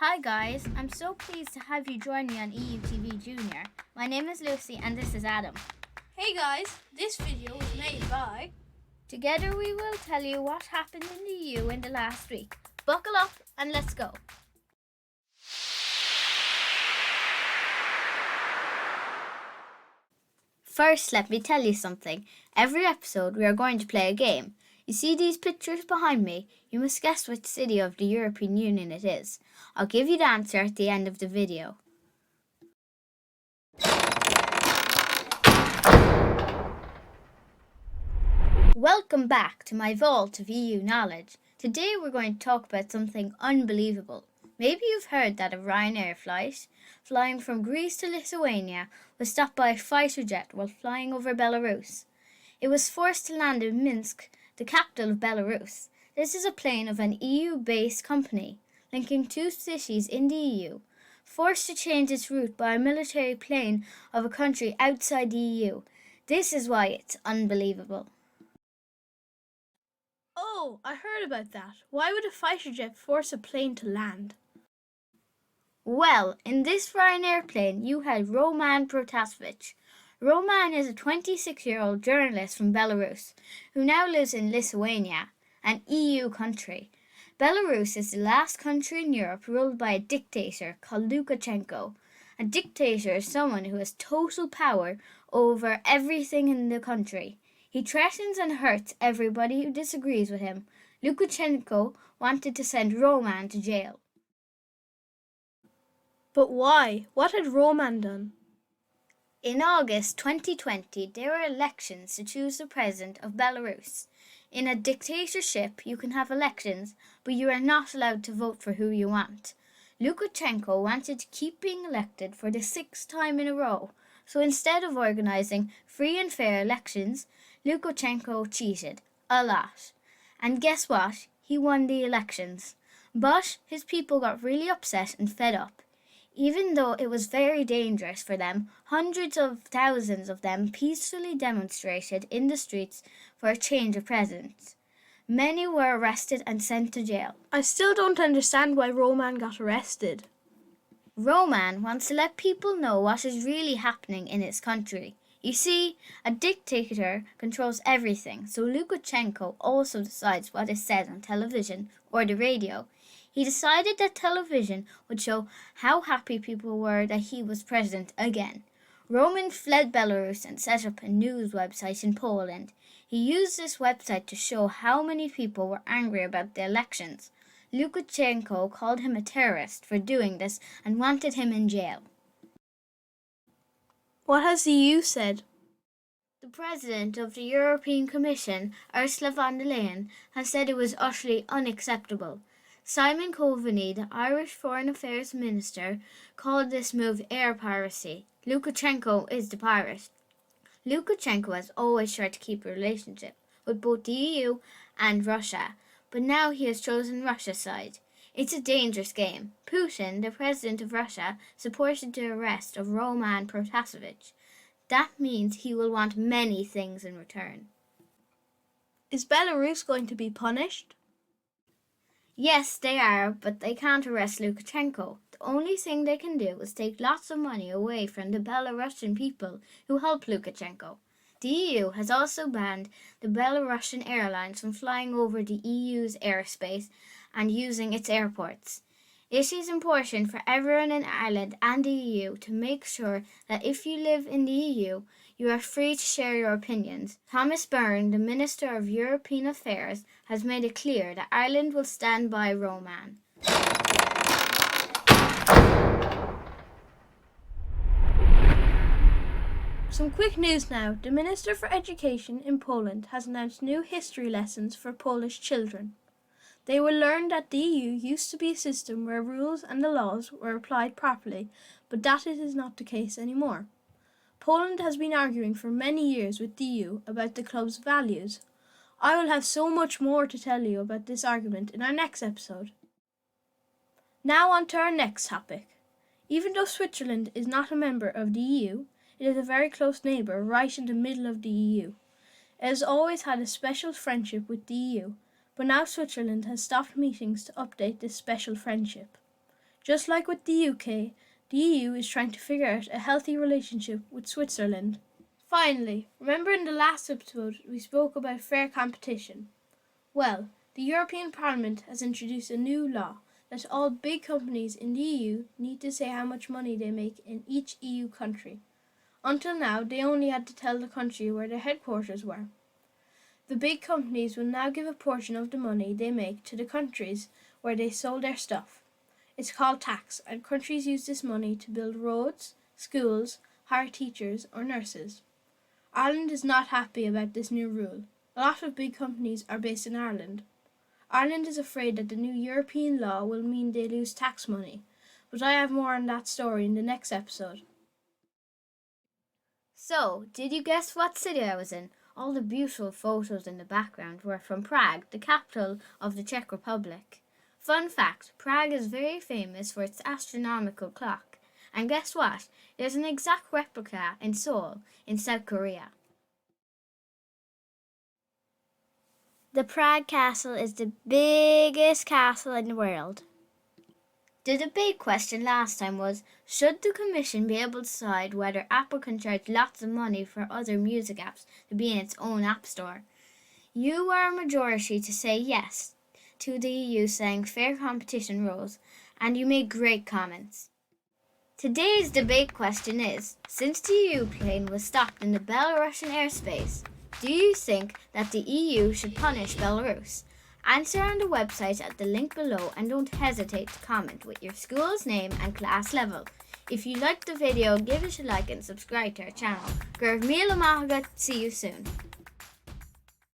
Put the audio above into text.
Hi guys, I'm so pleased to have you join me on EUTV Junior. My name is Lucy and this is Adam. Hey guys, this video was made by... Together we will tell you what happened in the EU in the last week. Buckle up and let's go. First, let me tell you something. Every episode we are going to play a game. You see these pictures behind me? You must guess which city of the European Union it is. I'll give you the answer at the end of the video. Welcome back to my vault of EU knowledge. Today we're going to talk about something unbelievable. Maybe you've heard that a Ryanair flight flying from Greece to Lithuania was stopped by a fighter jet while flying over Belarus. It was forced to land in Minsk, the capital of Belarus. This is a plane of an EU-based company linking two cities in the EU, forced to change its route by a military plane of a country outside the EU. This is why it's unbelievable. Oh, I heard about that. Why would a fighter jet force a plane to land? Well, in this Ryanair plane, you had Roman Protasevich. Roman is a 26-year-old journalist from Belarus who now lives in Lithuania, an EU country. Belarus is the last country in Europe ruled by a dictator called Lukashenko. A dictator is someone who has total power over everything in the country. He threatens and hurts everybody who disagrees with him. Lukashenko wanted to send Roman to jail. But why? What had Roman done? In August 2020, there were elections to choose the president of Belarus. In a dictatorship, you can have elections, but you are not allowed to vote for who you want. Lukashenko wanted to keep being elected for the sixth time in a row, so instead of organizing free and fair elections, Lukashenko cheated a lot. And guess what? He won the elections. But his people got really upset and fed up. Even though it was very dangerous for them, hundreds of thousands of them peacefully demonstrated in the streets for a change of president. Many were arrested and sent to jail. I still don't understand why Roman got arrested. Roman wants to let people know what is really happening in his country. You see, a dictator controls everything, so Lukashenko also decides what is said on television or the radio. He decided that television would show how happy people were that he was president again. Roman fled Belarus and set up a news website in Poland. He used this website to show how many people were angry about the elections. Lukashenko called him a terrorist for doing this and wanted him in jail. What has the EU said? The President of the European Commission, Ursula von der Leyen, has said it was utterly unacceptable. Simon Coveney, the Irish Foreign Affairs Minister, called this move air piracy. Lukashenko is the pirate. Lukashenko has always tried to keep a relationship with both the EU and Russia, but now he has chosen Russia's side. It's a dangerous game. Putin, the president of Russia, supported the arrest of Roman Protasevich. That means he will want many things in return. Is Belarus going to be punished? Yes, they are, but they can't arrest Lukashenko. The only thing they can do is take lots of money away from the Belarusian people who help Lukashenko. The EU has also banned the Belarusian airlines from flying over the EU's airspace and using its airports. It is important for everyone in Ireland and the EU to make sure that if you live in the EU, you are free to share your opinions. Thomas Byrne, the Minister of European Affairs, has made it clear that Ireland will stand by Roman. Some quick news now. The Minister for Education in Poland has announced new history lessons for Polish children. They will learn that the EU used to be a system where rules and the laws were applied properly, but that it is not the case anymore. Poland has been arguing for many years with the EU about the club's values. I will have so much more to tell you about this argument in our next episode. Now on to our next topic. Even though Switzerland is not a member of the EU, it is a very close neighbour right in the middle of the EU. It has always had a special friendship with the EU, but now Switzerland has stopped meetings to update this special friendship. Just like with the UK, the EU is trying to figure out a healthy relationship with Switzerland. Finally, remember in the last episode we spoke about fair competition? Well, the European Parliament has introduced a new law that all big companies in the EU need to say how much money they make in each EU country. Until now, they only had to tell the country where their headquarters were. The big companies will now give a portion of the money they make to the countries where they sold their stuff. It's called tax, and countries use this money to build roads, schools, hire teachers or nurses. Ireland is not happy about this new rule. A lot of big companies are based in Ireland. Ireland is afraid that the new European law will mean they lose tax money, but I have more on that story in the next episode. So, did you guess what city I was in? All the beautiful photos in the background were from Prague, the capital of the Czech Republic. Fun fact, Prague is very famous for its astronomical clock. And guess what? There's an exact replica in Seoul, in South Korea. The Prague Castle is the biggest castle in the world. The debate question last time was, should the Commission be able to decide whether Apple can charge lots of money for other music apps to be in its own app store? You were a majority to say yes to the EU saying fair competition rules, and you made great comments. Today's debate question is, since the EU plane was stopped in the Belarusian airspace, do you think that the EU should punish Belarus? Answer on the website at the link below and don't hesitate to comment with your school's name and class level. If you liked the video, give it a like and subscribe to our channel. Gurv Mila Mahagat, see you soon.